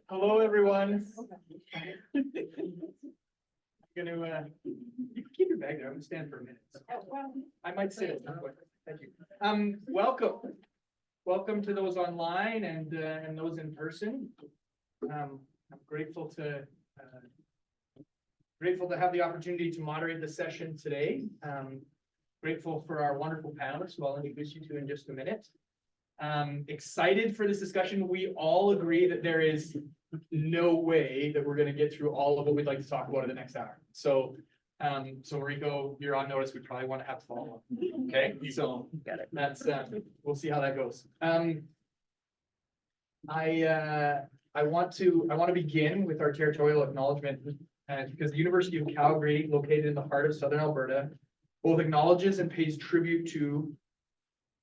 Hello, everyone. I'm gonna you can keep your bag there. I'm gonna stand for a minute. I might sit at some point. Thank you. Welcome to those online and those in person. I'm grateful to have the opportunity to moderate the session today. Grateful for our wonderful panelists, who I'll introduce you to in just a minute. Excited for this discussion. We all agree that there is no way that we're going to get through all of what we'd like to talk about in the next hour. So Rico, you're on notice. We probably want to have follow up. Okay, so that's we'll see how that goes. I want to begin with our territorial acknowledgement because the University of Calgary, located in the heart of Southern Alberta, both acknowledges and pays tribute to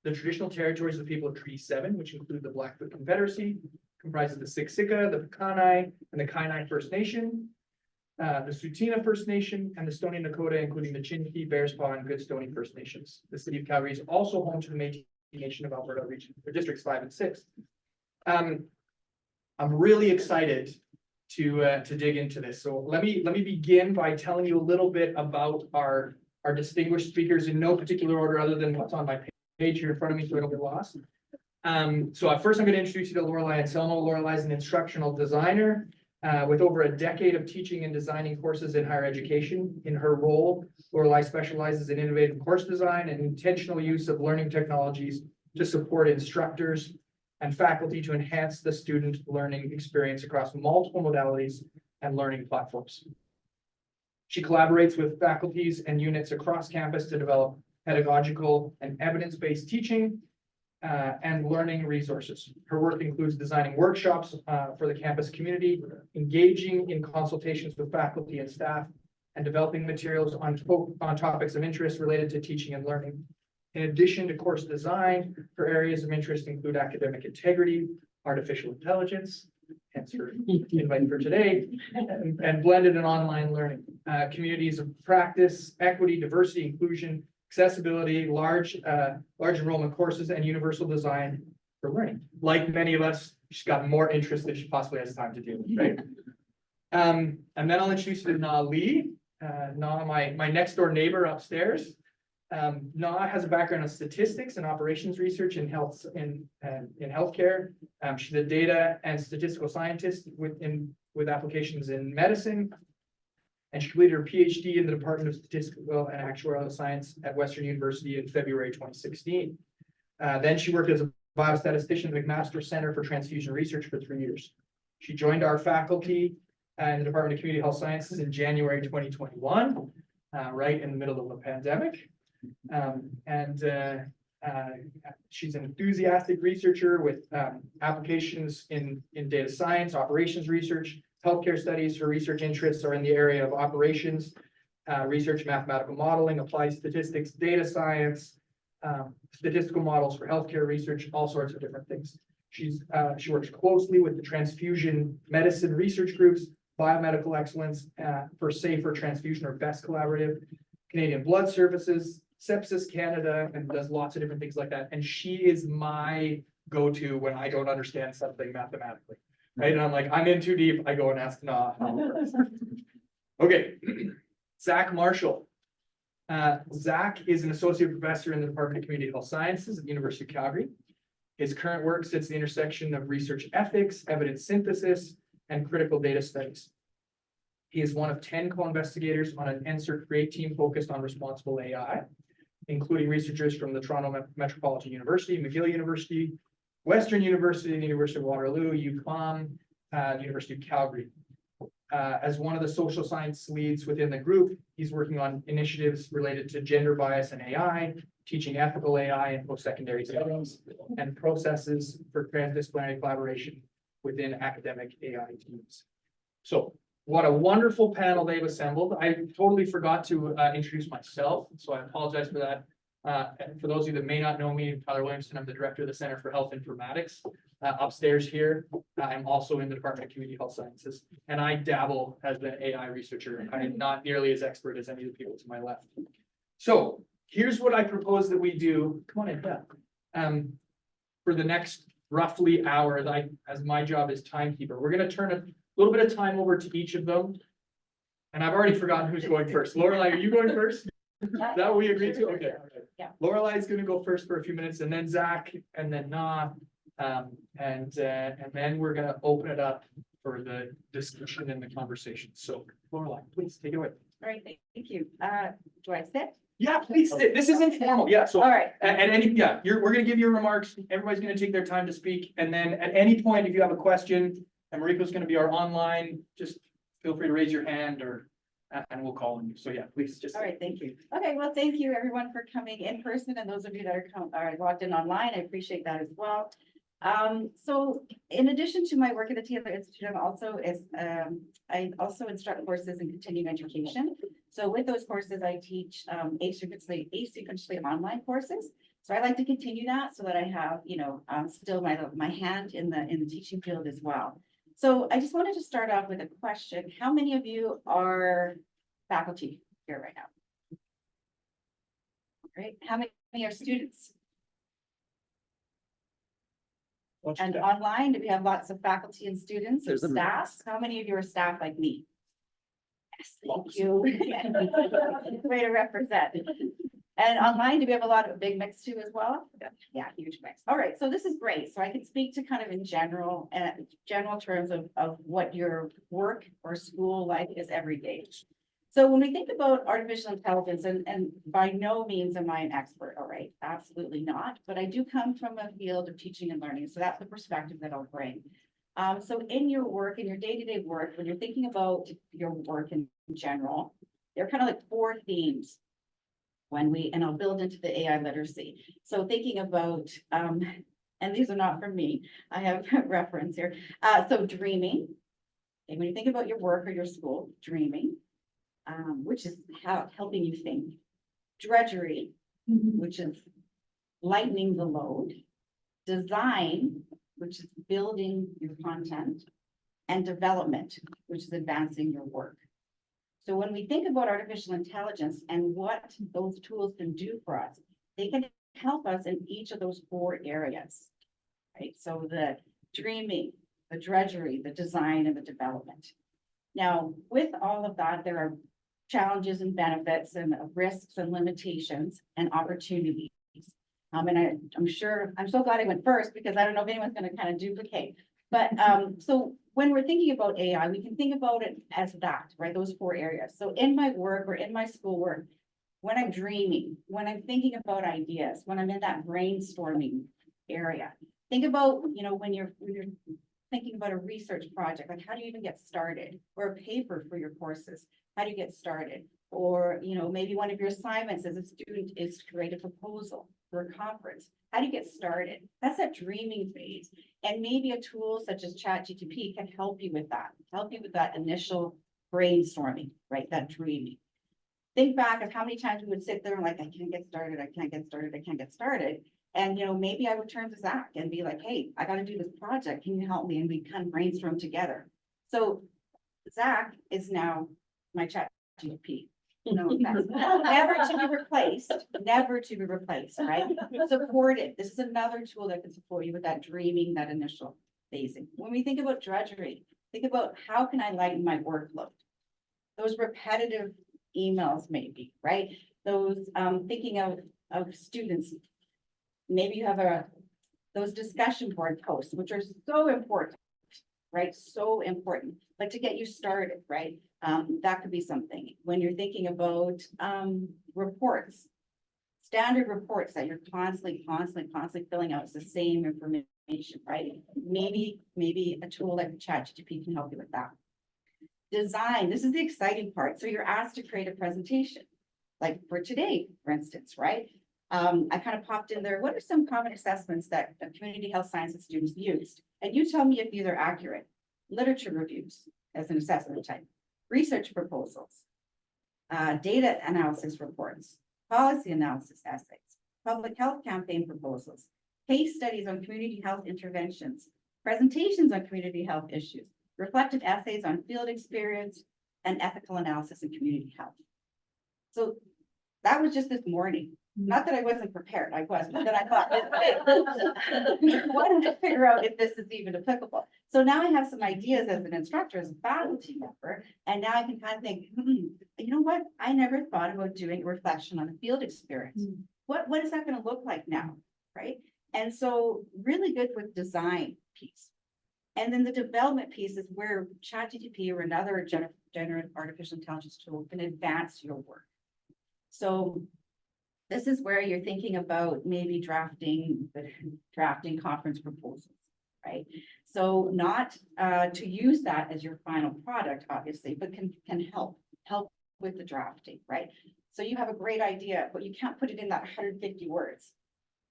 the traditional territories of the people of Treaty 7, which include the Blackfoot Confederacy, comprised of the Siksika, the Piikani, and the Kainai First Nation, the Tsuut'ina First Nation, and the Stoney Nakoda, including the Chiniki, Bearspaw, and Goodstoney First Nations. The city of Calgary is also home to the Métis Nation of Alberta region, or districts 5 and 6. I'm really excited to dig into this. So let me begin by telling you a little bit about our distinguished speakers in no particular order other than what's on my page here in front of me so I don't get lost. So first I'm going to introduce you to Lorelei Anselmo. Lorelei is an instructional designer with over a decade of teaching and designing courses in higher education. In her role, Lorelei specializes in innovative course design and intentional use of learning technologies to support instructors and faculty to enhance the student learning experience across multiple modalities and learning platforms. She collaborates with faculties and units across campus to develop pedagogical and evidence-based teaching and learning resources. Her work includes designing workshops for the campus community, engaging in consultations with faculty and staff, and developing materials on topics of interest related to teaching and learning. In addition to course design, her areas of interest include academic integrity, artificial intelligence, hence her invite for today, and blended and online learning, communities of practice, equity, diversity, inclusion, accessibility, large enrollment courses, and universal design for learning. Like many of us, she's got more interest than she possibly has time to do, right? And then I'll introduce you to Na Lee. Na, my next door neighbor upstairs. Na has a background in statistics and operations research in healthcare. She's a data and statistical scientist with applications in medicine. And she completed her PhD in the Department of Statistical and Actuarial Science at Western University in February 2016. Then she worked as a biostatistician at the McMaster Center for Transfusion Research for 3 years. She joined our faculty in the Department of Community Health Sciences in January 2021, right in the middle of the pandemic. She's an enthusiastic researcher with applications in data science, operations research, healthcare studies. Her research interests are in the area of operations, research, mathematical modeling, applied statistics, data science, statistical models for healthcare research, all sorts of different things. She works closely with the transfusion medicine research groups, biomedical excellence for safer transfusion, or BEST collaborative, Canadian Blood Services, Sepsis Canada, and does lots of different things like that. And she is my go-to when I don't understand something mathematically. Right, and I'm like, I'm in too deep. I go and ask Na. Okay, Zach Marshall. Zach is an associate professor in the Department of Community Health Sciences at the University of Calgary. His current work sits at the intersection of research ethics, evidence synthesis, and critical data studies. He is one of 10 co-investigators on an NSERC Create team focused on responsible AI, including researchers from the Toronto Metropolitan University, McGill University, Western University, the University of Waterloo, UQAM, the University of Calgary. As one of the social science leads within the group, he's working on initiatives related to gender bias and AI, teaching ethical AI in post-secondary settings, and processes for transdisciplinary collaboration within academic AI teams. So what a wonderful panel they've assembled. I totally forgot to introduce myself, so I apologize for that. And for those of you that may not know me, Tyler Williamson, I'm the director of the Center for Health Informatics. Upstairs here, I'm also in the Department of Community Health Sciences, and I dabble as an AI researcher. I am not nearly as expert as any of the people to my left. So here's what I propose that we do. Come on in, yeah. For the next roughly hour, as my job is timekeeper, we're gonna turn a little bit of time over to each of them. And I've already forgotten who's going first. Lorelai, are you going first? Is that what we agreed to? Okay. Yeah. Lorelai's gonna go first for a few minutes, and then Zach, and then Na. And then we're gonna open it up for the discussion and the conversation. So Lorelai, please take it away. All right, thank you. Do I sit? Yeah, please. This is informal. Yeah, so. All right. We're gonna give your remarks. Everybody's gonna take their time to speak. And then at any point, if you have a question, and Mariko's gonna be our online, just feel free to raise your hand and we'll call on you. So yeah, please just. All right, thank you. Okay, well, thank you everyone for coming in person, and those of you that are logged in online, I appreciate that as well. So in addition to my work at the Taylor Institute, I also instruct courses in continuing education. So with those courses, I teach asynchronously online courses. So I like to continue that so that I have, still my hand in the teaching field as well. So I just wanted to start off with a question. How many of you are faculty here right now? Great. How many are students? And online, do we have lots of faculty and students or staff? How many of you are staff like me? Yes, thank you. Way to represent. And online, do we have a lot of big mix too as well? Yeah, huge mix. All right, so this is great. So I can speak to kind of in general terms of what your work or school life is every day. So when we think about artificial intelligence, and by no means am I an expert, all right, absolutely not, but I do come from a field of teaching and learning. So that's the perspective that I'll bring. So in your work, in your day-to-day work, when you're thinking about your work in general, there are kind of like 4 themes and I'll build into the AI literacy. So thinking about, and these are not from me, I have reference here. So dreaming, and when you think about your work or your school, dreaming, which is helping you think. Drudgery, which is lightening the load. Design, which is building your content. And development, which is advancing your work. So when we think about artificial intelligence and what those tools can do for us, they can help us in each of those 4 areas, right? So the dreaming, the drudgery, the design, and the development. Now, with all of that, there are challenges and benefits and risks and limitations and opportunities. And I'm so glad I went first because I don't know if anyone's going to kind of duplicate. But so when we're thinking about AI, we can think about it as that, right? Those 4 areas. So in my work or in my schoolwork, when I'm dreaming, when I'm thinking about ideas, when I'm in that brainstorming area, think about, when you're thinking about a research project, like how do you even get started? Or a paper for your courses, how do you get started? Or, maybe one of your assignments as a student is to create a proposal for a conference. How do you get started? That's that dreaming phase. And maybe a tool such as ChatGPT can help you with that initial brainstorming, right? That dreaming. Think back of how many times we would sit there and like, I can't get started, I can't get started, I can't get started. And, maybe I would turn to Zach and be like, hey, I got to do this project. Can you help me? And we kind of brainstorm together. So Zach is now my ChatGPT. Never to be replaced, right? Supported. This is another tool that can support you with that dreaming, that initial phasing. When we think about drudgery, think about how can I lighten my workload? Those repetitive emails maybe, right? Those thinking of students. Maybe you have those discussion board posts, which are so important, right? So important, but to get you started, right? That could be something. When you're thinking about reports, standard reports that you're constantly filling out, it's the same information, right? Maybe a tool like ChatGPT can help you with that. Design, this is the exciting part. So you're asked to create a presentation, like for today, for instance, right? I kind of popped in there. What are some common assessments that community health sciences students used? And you tell me if these are accurate. Literature reviews as an assessment type, research proposals, data analysis reports, policy analysis essays, public health campaign proposals, case studies on community health interventions, presentations on community health issues, reflective essays on field experience, and ethical analysis in community health. So that was just this morning. Not that I wasn't prepared, I was, but then I thought, why don't I figure out if this is even applicable? So now I have some ideas as an instructor, as a faculty member, and now I can kind of think, you know what? I never thought about doing a reflection on a field experience. What is that gonna look like now, right? And so really good with design piece. And then the development piece is where ChatGPT or another generative artificial intelligence tool can advance your work. So this is where you're thinking about maybe drafting conference proposals, right? So not to use that as your final product, obviously, but can help with the drafting, right? So you have a great idea, but you can't put it in that 150 words,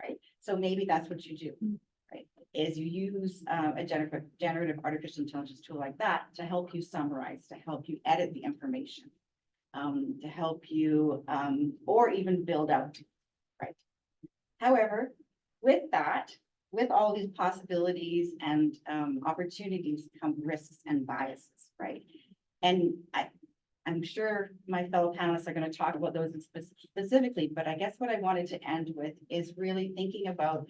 right? So maybe that's what you do, right? Is you use a generative artificial intelligence tool like that to help you summarize, to help you edit the information, to help you, or even build out, right? However, with that, with all these possibilities and opportunities come risks and biases, right? And I'm sure my fellow panelists are going to talk about those specifically, but I guess what I wanted to end with is really thinking about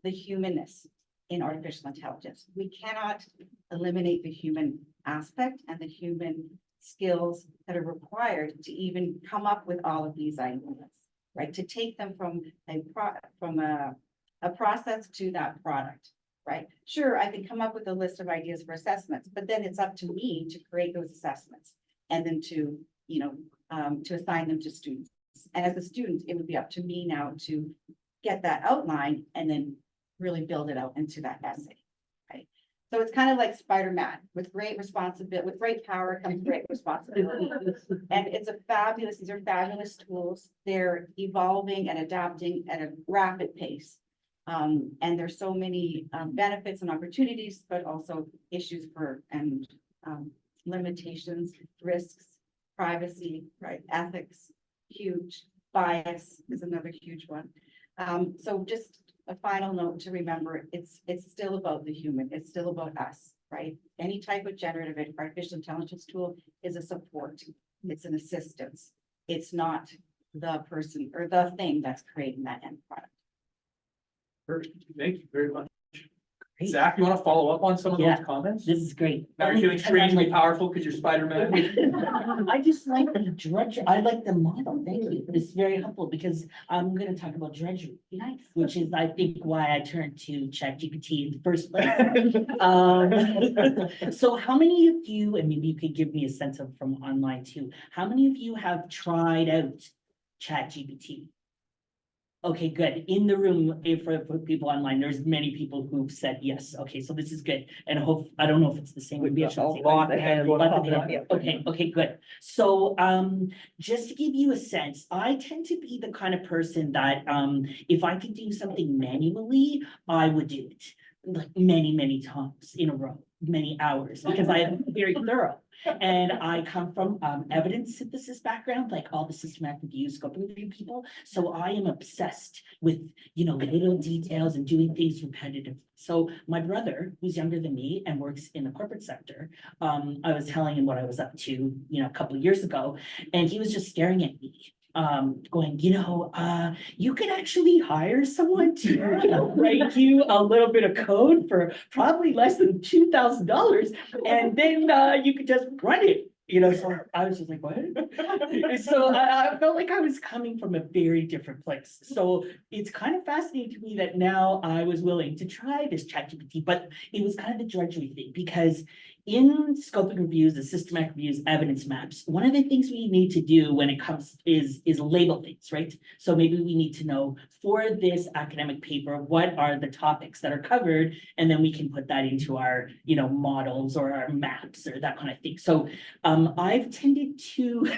the humanness in artificial intelligence. We cannot eliminate the human aspect and the human skills that are required to even come up with all of these ideas, right? To take them from a process to that product, right? Sure, I can come up with a list of ideas for assessments, but then it's up to me to create those assessments and then to, to assign them to students. And as a student, it would be up to me now to get that outline and then really build it out into that essay, right? So it's kind of like Spider-Man, with great responsibility, with great power comes great responsibility. And these are fabulous tools. They're evolving and adapting at a rapid pace. And there's so many benefits and opportunities, but also issues and limitations, risks, privacy, right? Ethics, huge. Bias is another huge one. So just a final note to remember, it's still about the human. It's still about us, right? Any type of generative artificial intelligence tool is a support. It's an assistance. It's not the person or the thing that's creating that end product. Perfect. Thank you very much. Great. Zach, you want to follow up on some of Yeah. those comments? This is great. Now you're feeling strangely powerful because you're Spider-Man. I just like the drudgery. I like the model. Thank you. It's very helpful because I'm going to talk about drudgery. Nice. Which is, I think, why I turned to ChatGPT in the first place. So how many of you, and maybe you could give me a sense of from online too, how many of you have tried out ChatGPT? Okay, good. In the room, for people online, there's many people who've said yes. Okay, so this is good. And I don't know if it's the same. Maybe I should say- Okay, good. So, just to give you a sense, I tend to be the kind of person that, if I could do something manually, I would do it like many times in a row, many hours, because I am very thorough. And I come from evidence synthesis background, like all the systematic review, scope review people. So I am obsessed with, little details and doing things repetitive. So my brother, who's younger than me and works in the corporate sector, I was telling him what I was up to, a couple of years ago, and he was just staring at me. Going, you could actually hire someone to write you a little bit of code for probably less than $2,000, and then you could just run it. So I was just like, what? So I felt like I was coming from a very different place. So it's kind of fascinating to me that now I was willing to try this ChatGPT, but it was kind of the drudgery thing, because in scoping reviews, the systematic reviews, evidence maps, one of the things we need to do when it comes is label things, right? So maybe we need to know for this academic paper, what are the topics that are covered, and then we can put that into our, models or our maps or that kind of thing. So I've tended to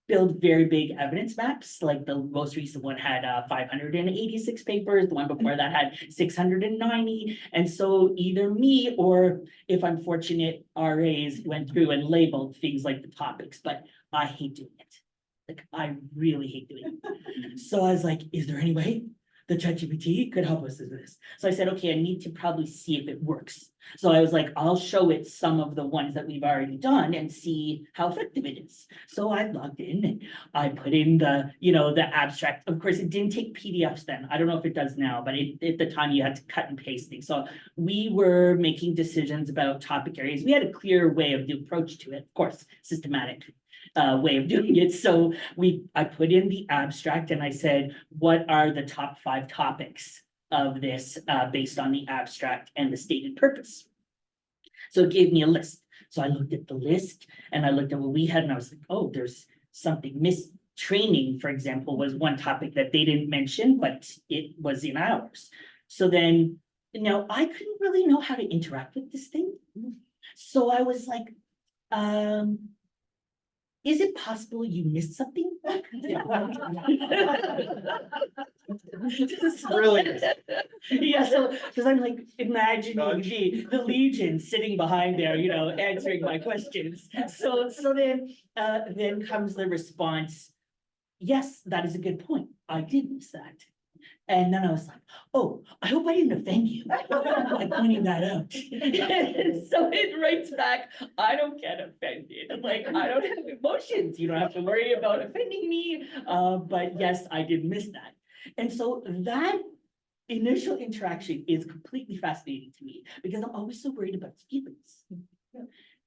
build very big evidence maps. Like the most recent one had 586 papers. The one before that had 690. And so either me or, if I'm fortunate, RAs went through and labeled things like the topics, but I hate doing it. Like, I really hate doing it. So I was like, is there any way the ChatGPT could help us with this. So I said, okay, I need to probably see if it works. So I was like, I'll show it some of the ones that we've already done and see how effective it is. So I logged in and I put in the, the abstract. Of course, it didn't take PDFs then. I don't know if it does now, but at the time you had to cut and paste things. So we were making decisions about topic areas. We had a clear way of the approach to it, of course, systematic way of doing it. So I put in the abstract and I said, what are the top 5 topics of this based on the abstract and the stated purpose? So it gave me a list. So I looked at the list and I looked at what we had and I was like, oh, there's something missing. Training, for example, was one topic that they didn't mention, but it was in ours. So then, I couldn't really know how to interact with this thing. So I was like, is it possible you missed something? Brilliant. Yeah, so, because I'm like imagining the Legion sitting behind there, answering my questions. So then comes the response, yes, that is a good point. I did miss that. And then I was like, oh, I hope I didn't offend you by pointing that out. So it writes back, I don't get offended. Like, I don't have emotions. You don't have to worry about offending me. But yes, I did miss that. And so that initial interaction is completely fascinating to me because I'm always so worried about feelings.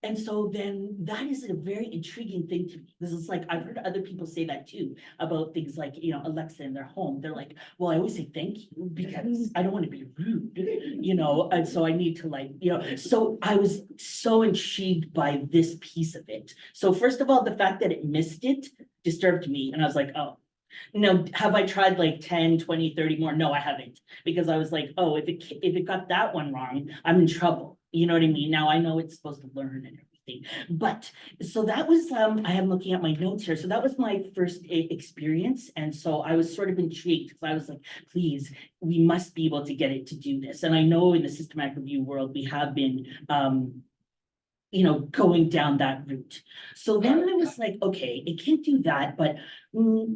And so then that is a very intriguing thing to me. This is like, I've heard other people say that too, about things like, Alexa in their home. They're like, well, I always say thank you because I don't want to be rude, and so I need to so I was so intrigued by this piece of it. So first of all, the fact that it missed it disturbed me. And I was like, oh, no, have I tried like 10, 20, 30 more? No, I haven't. Because I was like, oh, if it got that one wrong, I'm in trouble. You know what I mean? Now I know it's supposed to learn and everything. But so that was, I am looking at my notes here. So that was my first experience. And so I was sort of intrigued because I was like, please, we must be able to get it to do this. And I know in the systematic review world, we have been, going down that route. So then I was like, okay, it can't do that, but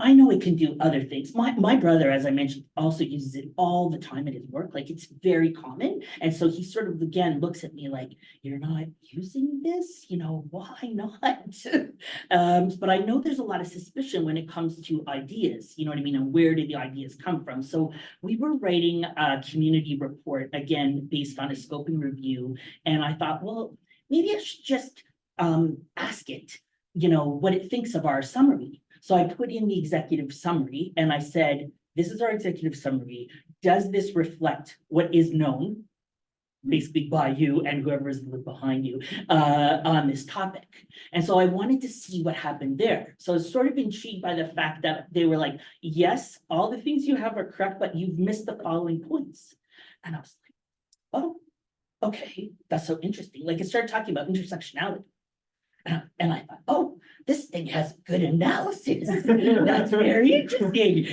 I know it can do other things. My brother, as I mentioned, also uses it all the time at his work. Like it's very common. And so he sort of, again, looks at me like, you're not using this, why not? But I know there's a lot of suspicion when it comes to ideas, you know what I mean? And where did the ideas come from? So we were writing a community report, again, based on a scoping review. And I thought, well, maybe I should just ask it, what it thinks of our summary. So I put in the executive summary and I said, this is our executive summary. Does this reflect what is known, basically by you and whoever is behind you on this topic? And so I wanted to see what happened there. So I was sort of intrigued by the fact that they were like, yes, all the things you have are correct, but you've missed the following points. And I was like, oh, okay, that's so interesting. Like it started talking about intersectionality. And I thought, oh, this thing has good analysis. That's very interesting.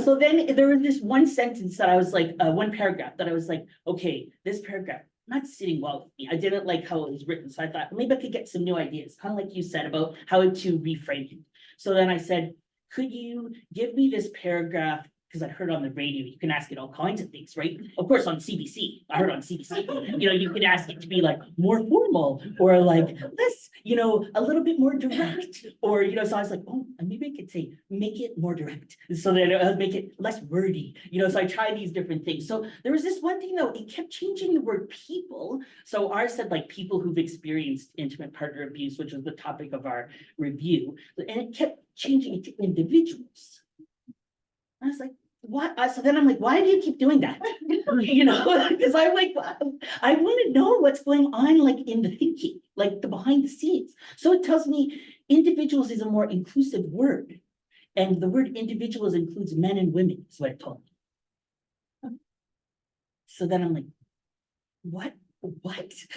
So then there was this one sentence that I was like, one paragraph that I was like, okay, this paragraph not sitting well with me. I didn't like how it was written. So I thought maybe I could get some new ideas, kind of like you said about how to reframe it. So then I said, could you give me this paragraph? Because I heard on the radio, you can ask it all kinds of things, right? Of course, on CBC, I heard on CBC, you could ask it to be like more formal or like less, a little bit more direct or, so I was like, oh, maybe I could say, make it more direct so that it'll make it less wordy, so I tried these different things. So there was this one thing though, it kept changing the word people. So ours said like people who've experienced intimate partner abuse, which was the topic of our review. And it kept changing it to individuals. I was like, what? So then I'm like, why do you keep doing that? Because I'm like, I want to know what's going on, like in the thinking, like the behind the scenes. So it tells me individuals is a more inclusive word. And the word individuals includes men and women, is what it told me. So then I'm like, what?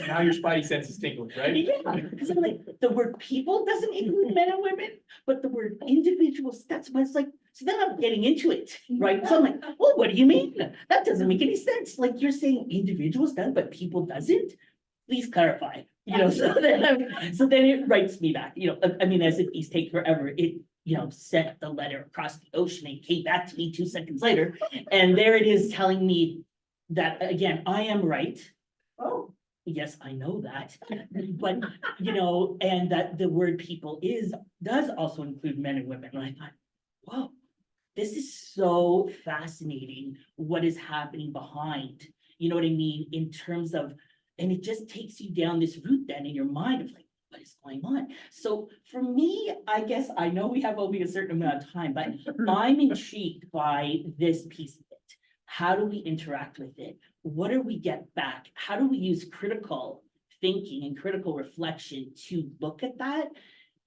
Now your spidey sense is tingling, right? Yeah, because I'm like, the word people doesn't include men and women, but the word individuals, that's what it's like. So then I'm getting into it, right? So I'm like, well, what do you mean? That doesn't make any sense. Like you're saying individuals does, but people doesn't? Please clarify, so then it writes me back, as if these take forever. sent the letter across the ocean and came back to me 2 seconds later. And there it is telling me that, again, I am right. Oh, yes, I know that. But, and that the word people does also include men and women. And I thought, whoa, this is so fascinating what is happening behind, you know what I mean, in terms of, and it just takes you down this route then in your mind of like, what is going on? So for me, I guess I know we have only a certain amount of time, but I'm intrigued by this piece of it. How do we interact with it? What do we get back? How do we use critical thinking and critical reflection to look at that?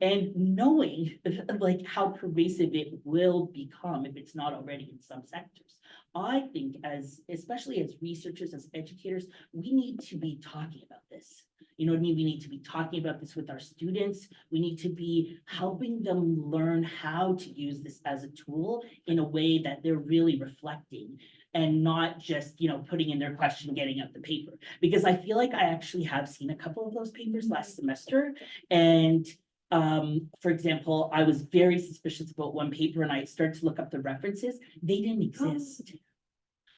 And knowing like how pervasive it will become if it's not already in some sectors. I think especially as researchers, as educators, we need to be talking about this. You know what I mean? We need to be talking about this with our students. We need to be helping them learn how to use this as a tool in a way that they're really reflecting and not just, putting in their question, getting out the paper. Because I feel like I actually have seen a couple of those papers last semester. And for example, I was very suspicious about one paper and I started to look up the references. They didn't exist.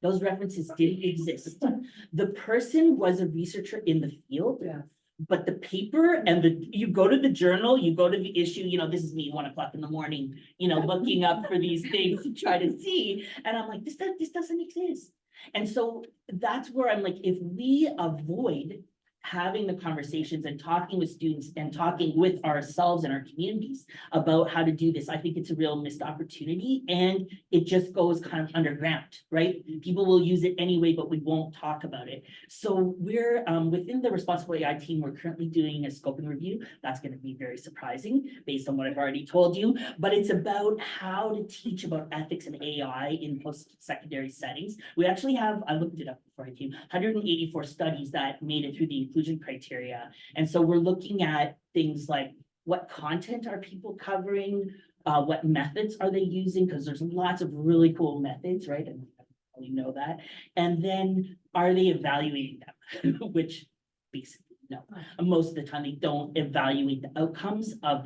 Those references didn't exist. The person was a researcher in the field, but the paper and you go to the journal, you go to the issue, this is me 1 o'clock in the morning, looking up for these things to try to see. And I'm like, this doesn't exist. And so that's where I'm like, if we avoid having the conversations and talking with students and talking with ourselves and our communities about how to do this, I think it's a real missed opportunity, and it just goes kind of underground, right? People will use it anyway, but we won't talk about it. So we're within the Responsible AI team, we're currently doing a scoping review. That's going to be very surprising based on what I've already told you, but it's about how to teach about ethics and AI in post-secondary settings. We actually have, I looked it up before I came, 184 studies that made it through the inclusion criteria. And so we're looking at things like what content are people covering, what methods are they using, because there's lots of really cool methods, right? And we know that. And then are they evaluating them, which basically no. Most of the time they don't evaluate the outcomes of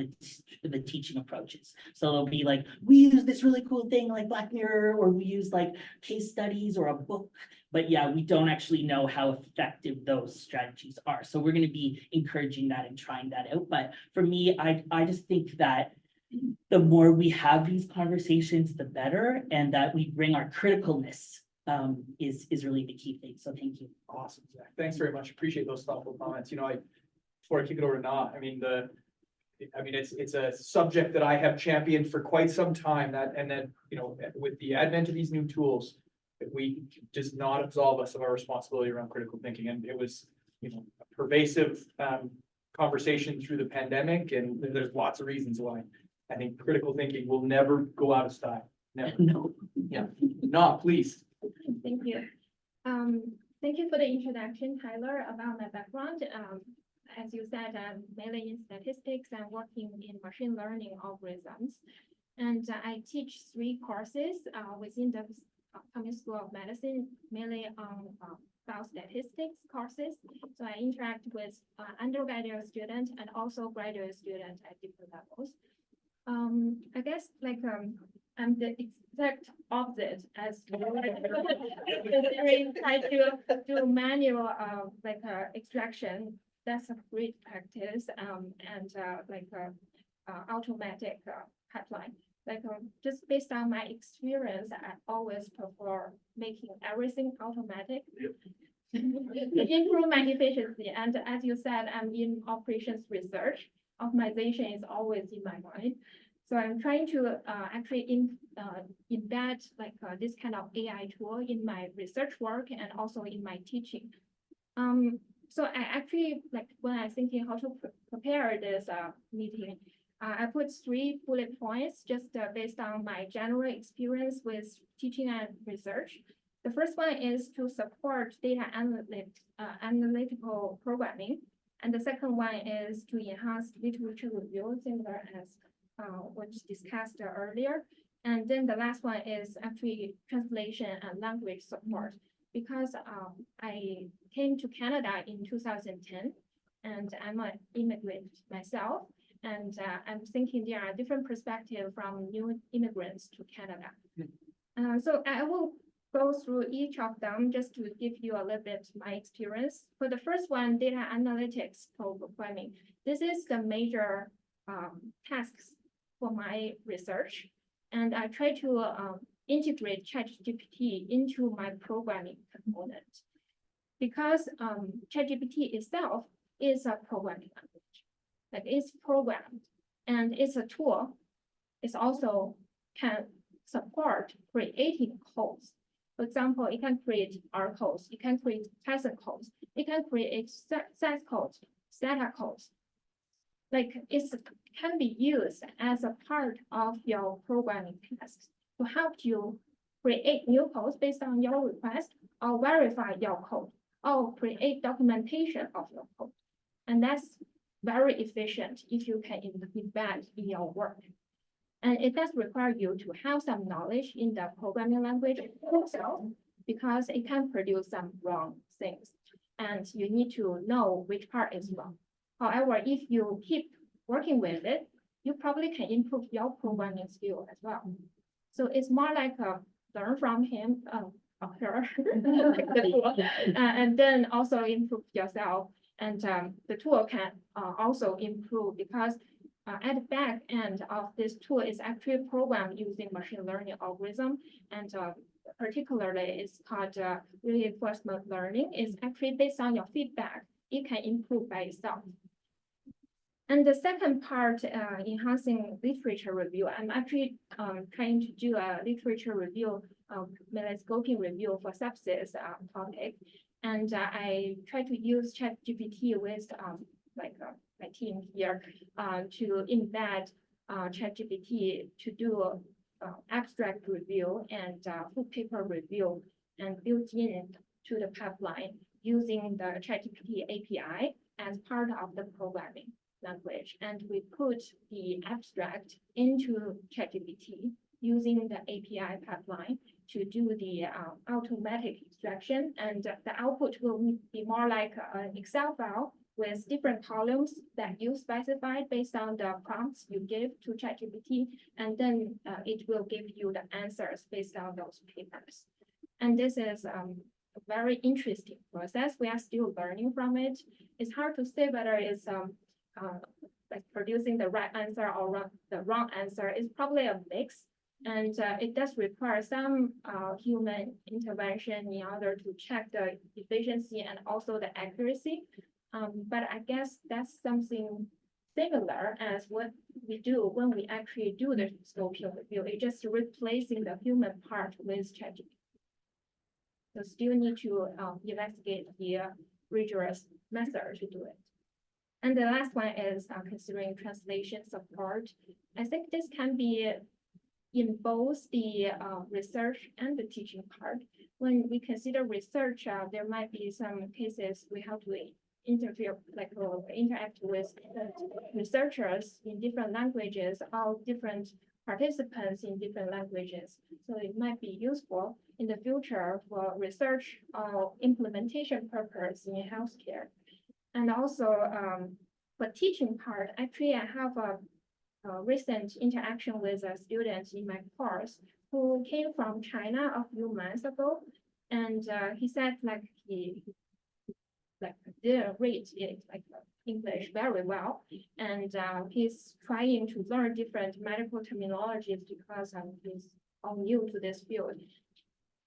the teaching approaches. So they'll be like, we use this really cool thing like Black Mirror, or we use like case studies or a book. But yeah, we don't actually know how effective those strategies are. So we're going to be encouraging that and trying that out. But for me, I just think that the more we have these conversations, the better, and that we bring our criticalness is really the key thing. So thank you. Awesome, Zach. Thanks very much. Appreciate those thoughtful comments. Before I kick it over to Na, it's a subject that I have championed for quite some time. With the advent of these new tools, we does not absolve us of our responsibility around critical thinking. And it was, a pervasive conversation through the pandemic, and there's lots of reasons why. I think critical thinking will never go out of style. Never. No. Yeah. Na, please. Thank you. Thank you for the introduction, Tyler, about my background. As you said, I'm mainly in statistics and working in machine learning algorithms. And I teach 3 courses within the Cumming School of Medicine, mainly on biostatistics courses. So I interact with undergraduate students and also graduate students at different levels. I guess I'm the exact opposite as considering try to do manual extraction. That's a great practice and automatic pipeline. Just based on my experience, I always prefer making everything automatic. To improve my efficiency. And as you said, I'm in operations research. Optimization is always in my mind. So I'm trying to actually embed this kind of AI tool in my research work and also in my teaching. So I actually, when I was thinking how to prepare this meeting, I put 3 bullet points just based on my general experience with teaching and research. The first one is to support data analytical programming. And the second one is to enhance literature review, similar as what discussed earlier. And then the last one is actually translation and language support. Because I came to Canada in 2010, and I'm an immigrant myself. And I'm thinking there are different perspectives from new immigrants to Canada. So I will go through each of them just to give you a little bit my experience. For the first one, data analytics programming. This is the major tasks for my research. And I try to integrate ChatGPT into my programming component. Because ChatGPT itself is a programming language. Like it's programmed and it's a tool. It's also can support creating codes. For example, it can create R codes, it can create Python codes, it can create SAS codes, SATA codes. Like it can be used as a part of your programming tasks to help you create new codes based on your request or verify your code or create documentation of your code. And that's very efficient if you can embed in your work. And it does require you to have some knowledge in the programming language itself because it can produce some wrong things. And you need to know which part is wrong. However, if you keep working with it, you probably can improve your programming skill as well. So it's more like learn from him or her, and then also improve yourself. And the tool can also improve because at the back end of this tool is actually programmed using machine learning algorithm, and particularly it's called reinforcement learning. It's actually based on your feedback. It can improve by itself. And the second part, enhancing literature review. I'm actually trying to do a literature review, scoping review for sepsis topic. And I try to use ChatGPT with my team here to embed ChatGPT to do abstract review and full paper review and built in to the pipeline using the ChatGPT API as part of the programming language. And we put the abstract into ChatGPT using the API pipeline to do the automatic extraction. And the output will be more like an Excel file with different columns that you specified based on the prompts you give to ChatGPT. And then it will give you the answers based on those papers. And this is a very interesting process. We are still learning from it. It's hard to say whether it's like producing the right answer or the wrong answer. It's probably a mix. And it does require some human intervention in order to check the efficiency and also the accuracy. But I guess that's something similar as what we do when we actually do the scoping review. It's just replacing the human part with ChatGPT. So still need to investigate the rigorous method to do it. And the last one is considering translation support. I think this can be in both the research and the teaching part. When we consider research, there might be some cases we have to interact with researchers in different languages, or different participants in different languages. So it might be useful in the future for research or implementation purpose in healthcare. And also for teaching part, actually I have a recent interaction with a student in my course who came from China a few months ago. And he said he didn't read it English very well. And he's trying to learn different medical terminologies because he's all new to this field.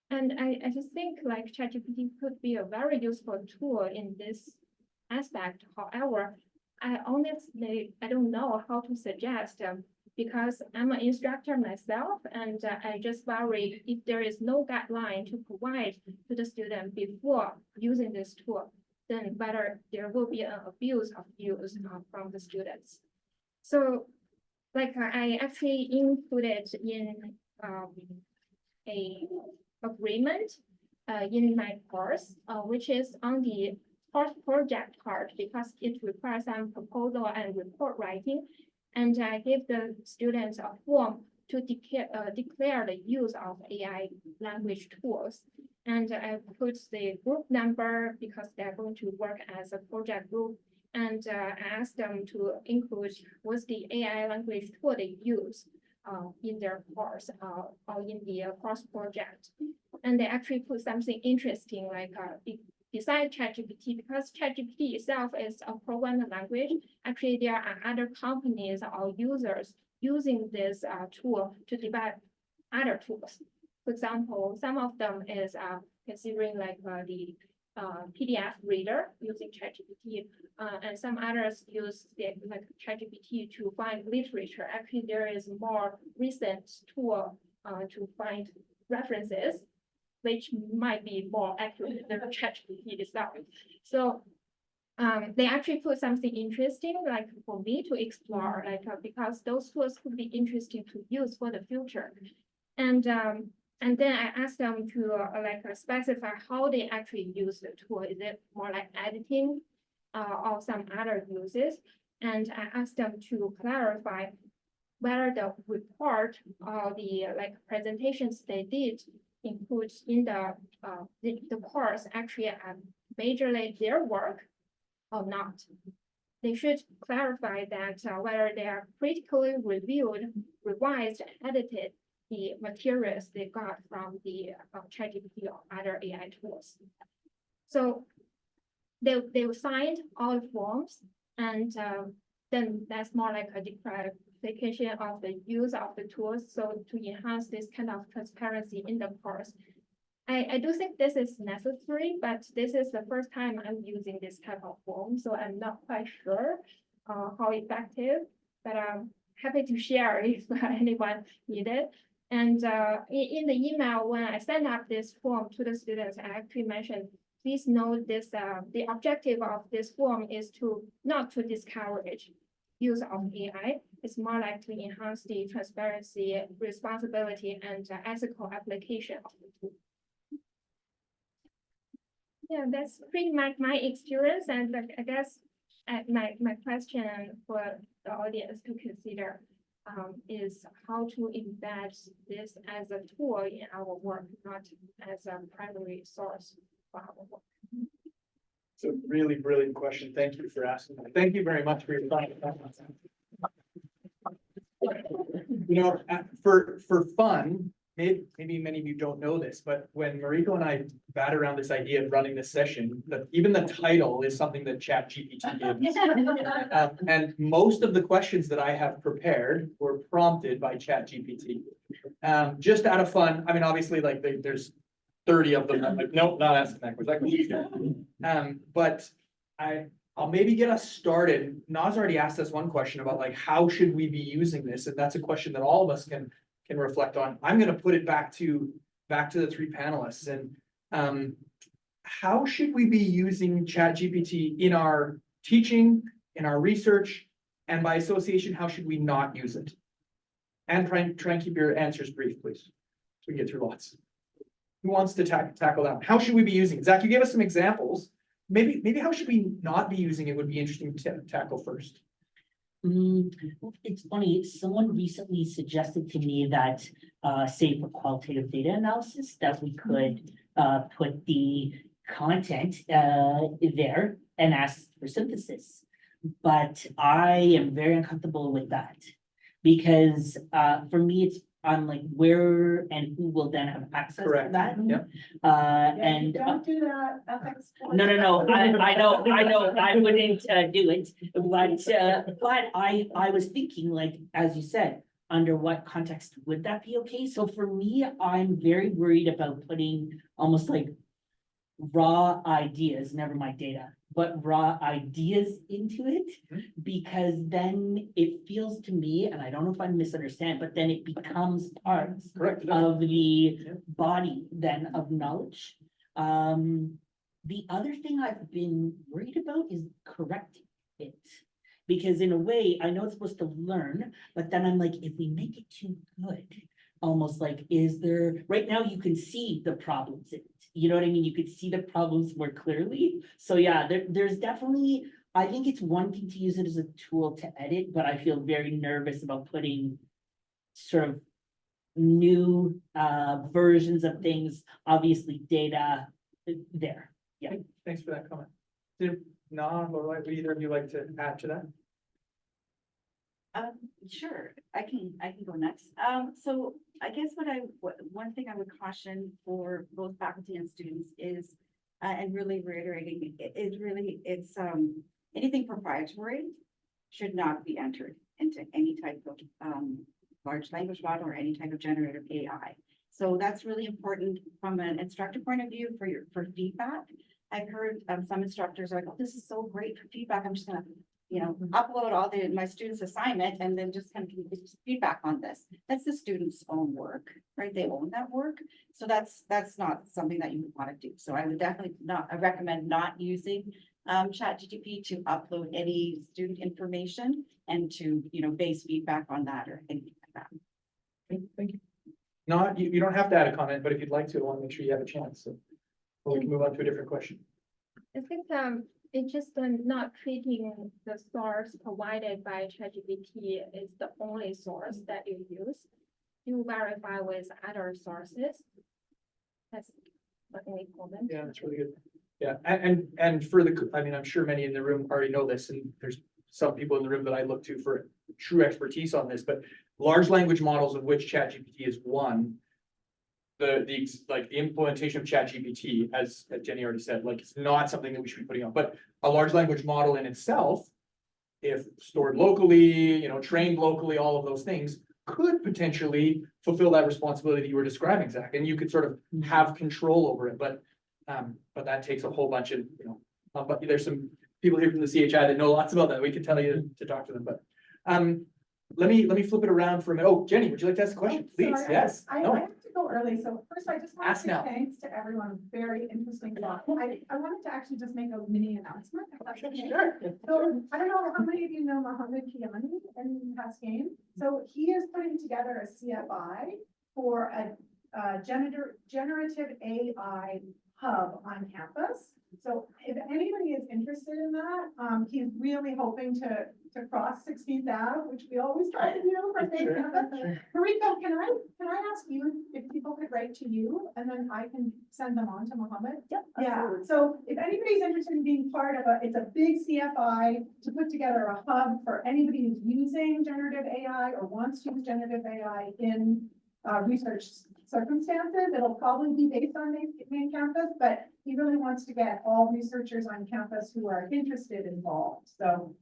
And I just think ChatGPT could be a very useful tool in this aspect. However, I don't know how to suggest because I'm an instructor myself, and I just worry if there is no guideline to provide to the student before using this tool, then whether there will be an abuse of use from the students. So I actually included in a agreement in my course, which is on the project part because it requires some proposal and report writing. And I gave the students a form to declare the use of AI language tools. And I put the group number because they're going to work as a project group And I asked them to include what's the AI language tool they use in their course or in the course project. And they actually put something interesting like besides ChatGPT, because ChatGPT itself is a programming language. Actually, there are other companies or users using this tool to develop other tools. For example, some of them is considering like the PDF reader using ChatGPT, and some others use like ChatGPT to find literature. Actually, there is more recent tool to find references, which might be more accurate than ChatGPT itself. So they actually put something interesting, like for me to explore, like because those tools could be interesting to use for the future. And then I asked them to specify how they actually use the tool. Is it more like editing or some other uses? And I asked them to clarify whether the report or the presentations they did include in the course actually majorly their work or not. They should clarify that whether they are critically reviewed, revised, edited the materials they got from the ChatGPT or other AI tools. So they signed all the forms, and then that's more like a declarification of the use of the tools. So to enhance this kind of transparency in the course. I do think this is necessary, but this is the first time I'm using this type of form, so I'm not quite sure how effective, but I'm happy to share if anyone need it. And in the email, when I send out this form to the students, I actually mentioned, please note this, the objective of this form is not to discourage use of AI. It's more like to enhance the transparency, responsibility, and ethical application of the tool. Yeah, that's pretty much my experience, and I guess my question for the audience to consider is how to embed this as a tool in our work, not as a primary source for our work. It's a really brilliant question. Thank you for asking that. Thank you very much for your time. You know, for fun, maybe many of you don't know this, but when Mariko and I bat around this idea of running this session, even the title is something that ChatGPT gives. And most of the questions that I have prepared were prompted by ChatGPT. Just out of fun, I mean, obviously, like there's 30 of them. I'm like, nope, not asking that question. But I'll maybe get us started. Naz already asked us one question about like, how should we be using this? And that's a question that all of us can reflect on. I'm going to put it back to the three panelists. And how should we be using ChatGPT in our teaching, in our research, and by association, how should we not use it? And try and keep your answers brief, please, so we can get through lots. Who wants to tackle that? How should we be using it? Zach, you gave us some examples. Maybe how should we not be using it would be interesting to tackle first. It's funny, someone recently suggested to me that, say for qualitative data analysis, that we could put the content there and ask for synthesis. But I am very uncomfortable with that because for me, it's on like where and who will then have access to that. Yep. And Don't do that. no, I know, I wouldn't do it, but I was thinking, like, as you said, under what context would that be okay? So for me, I'm very worried about putting almost like raw ideas, never mind data, but raw ideas into it, because then it feels to me, and I don't know if I misunderstand, but then it becomes part Correct. of the body then of knowledge. The other thing I've been worried about is correcting it. Because in a way, I know it's supposed to learn, but then I'm like, if we make it too good, almost like, is there, right now you can see the problems in it. You know what I mean? You could see the problems more clearly. So yeah, there's definitely, I think it's one thing to use it as a tool to edit, but I feel very nervous about putting sort of new versions of things, obviously data there. Yeah. Thanks for that comment. Would either of you like to add to that? Sure, I can go next. So I guess one thing I would caution for both faculty and students is, and really reiterating, it's anything proprietary should not be entered into any type of, large language model or any type of generative AI. So that's really important from an instructor point of view for feedback. I've heard, some instructors are like, oh, this is so great for feedback. I'm just gonna, upload all my students' assignment and then just kind of give feedback on this. That's the student's own work, right? They own that work. So that's not something that you would want to do. So I would definitely I recommend not using ChatGPT to upload any student information and to, base feedback on that or anything like that. Okay, thank you. You don't have to add a comment, but if you'd like to, I want to make sure you have a chance. So or we can move on to a different question. I think it's just not treating the source provided by ChatGPT is the only source that you use. You verify with other sources. That's what we call them. Yeah, that's really good. Yeah, and I'm sure many in the room already know this, and there's some people in the room that I look to for true expertise on this, but large language models, of which ChatGPT is one, the implementation of ChatGPT, as Jenny already said, it's not something that we should be putting on, but a large language model in itself, if stored locally, trained locally, all of those things could potentially fulfill that responsibility that you were describing, Zach, and you could sort of have control over it, but that takes a whole bunch of, but there's some people here from the CHI that know lots about that. We could tell you to talk to them, but let me flip it around for a minute. Oh, Jenny, would you like to ask a question? Please, Sorry, yes. I No. have to go early, so first I just want to Ask say now. thanks to everyone, very interesting talk. I wanted to actually just make a mini announcement. If that's okay. Sure. So I don't know how many of you know Mohammed Kiani in Pascaine. So he is putting together a CFI for a generative AI hub on campus. So if anybody is interested in that, he's really hoping to cross 16th Ave, which we always try to do for state campus. Mariko, can I ask you if people could write to you and then I can send them on to Mohammed? Yep. Yeah, so if anybody's interested in being part of it's a big CFI to put together a hub for anybody who's using generative AI or wants to use generative AI in research circumstances. It'll probably be based on main campus, but he really wants to get all researchers on campus who are interested involved. So